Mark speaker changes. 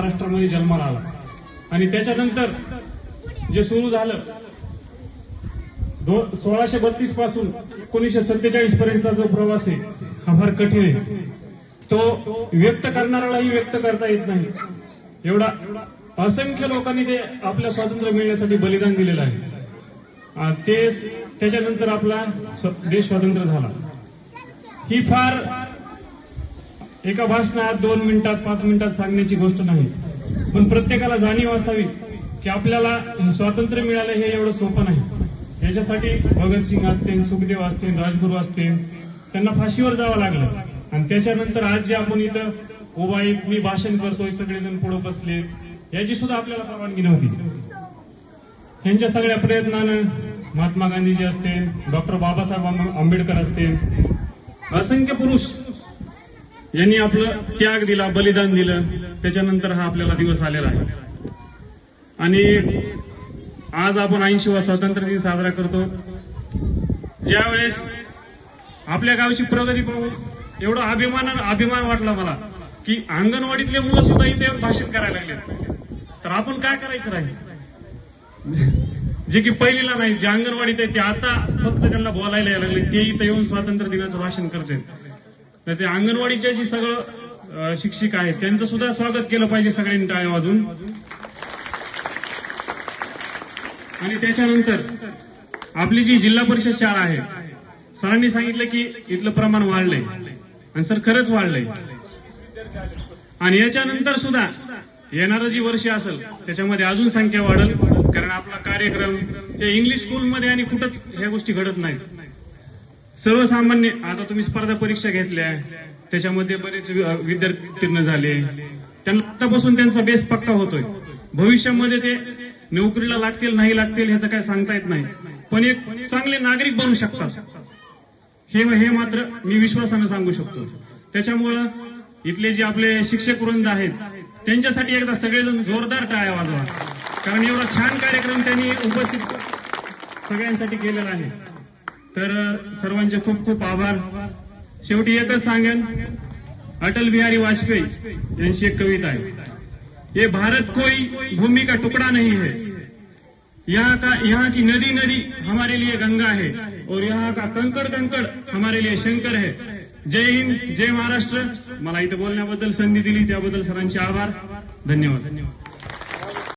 Speaker 1: महाराष्ट्रामध्ये जन्माला आला आणि त्याच्यानंतर जे सुरू झालं 1632 पासून 1947 पर्यंतचा जो प्रवास आहे हा फार कठीण आहे. तो व्यक्त करणाऱ्यालाही व्यक्त करता येत नाही. एवढा असंख्य लोकांनी ते आपल्या स्वातंत्र्य मिळण्यासाठी बलिदान दिलेलं आहे. ते त्याच्यानंतर आपला देश स्वतंत्र झाला. ही फार एका भाषणात 2 मिनिटात 5 मिनिटात सांगण्याची गोष्ट नाही, पण प्रत्येकाला जाणीव असावी की आपल्याला स्वातंत्र्य मिळालं हे एवढं सोपं नाही. याच्यासाठी भगतसिंग असतील, सुखदेव असतील, राजगुरू असतील, त्यांना फाशीवर जावं लागलं. आणि त्याच्यानंतर आज जे आपण इथं उभा मी भाषण करतोय, सगळेजण पुढे बसले, याची सुद्धा आपल्याला परवानगी नव्हती. यांच्या सगळ्या प्रयत्नानं महात्मा गांधीजी असतील, डॉक्टर बाबासाहेब आंबेडकर असतील, असंख्य पुरुष यांनी आपलं त्याग दिला, बलिदान दिलं. त्याच्यानंतर हा आपल्याला दिवस आलेला आहे. आणि आज आपण 80वा स्वातंत्र्य दिन साजरा करतो. ज्यावेळेस आपल्या गावची प्रगती पाहून एवढा अभिमान वाटला मला की अंगणवाडीतले मुलं सुद्धा इथे भाषण करायला लागले. तर आपण काय करायचं राहील? जे की पहिलीला नाही, जे अंगणवाडीत आहे ते आता फक्त त्यांना बोलायला यायला लागले, ते इथं येऊन स्वातंत्र्य दिनाचं भाषण करतात. तर ते अंगणवाडीच्या जी सगळं शिक्षिका आहेत त्यांचं सुद्धा स्वागत केलं पाहिजे सगळ्यांनी टाळ्या वाजून. आणि त्याच्यानंतर आपली जी जिल्हा परिषद शाळा आहे, सरांनी सांगितलं की इथलं प्रमाण वाढलंय आणि सर खरंच वाढलंय. आणि याच्यानंतर सुद्धा येणारं जी वर्ष असेल त्याच्यामध्ये अजून संख्या वाढेल, कारण आपला कार्यक्रम हे इंग्लिश स्कूलमध्ये आणि कुठंच ह्या गोष्टी घडत नाहीत. सर्वसामान्य आता तुम्ही स्पर्धा परीक्षा घेतल्या, त्याच्यामध्ये बरेच विद्यार्थी उत्तीर्ण झाले, त्यांना आतापासून त्यांचा बेस पक्का होतोय. भविष्यामध्ये ते नोकरीला लागतील नाही लागतील ह्याचं काय सांगता येत नाही, पण एक चांगले नागरिक बनू शकतात हे मात्र मी विश्वासानं सांगू शकतो. त्याच्यामुळं इथले जे आपले शिक्षक वृंद आहेत त्यांच्यासाठी एकदा सगळेजण जोरदार टाळ्या वाजवा, कारण एवढा छान कार्यक्रम त्यांनी उपस्थित सगळ्यांसाठी केलेला आहे. तर सर्वांचे खूप खूप आभार. शेवटी एकच सांगेन, अटल बिहारी वाजपेयी यांची एक कविता आहे, ये भारत कोई भूमि का टुकड़ा नहीं है, यहाँ की नदी नदी हमारे लिए गंगा है और यहाँ का कंकड़ कंकड़ हमारे लिए शंकर है. जय हिंद, जय महाराष्ट्र. मला इथं बोलण्याबद्दल संधी दिली त्याबद्दल सरांचे आभार. धन्यवाद.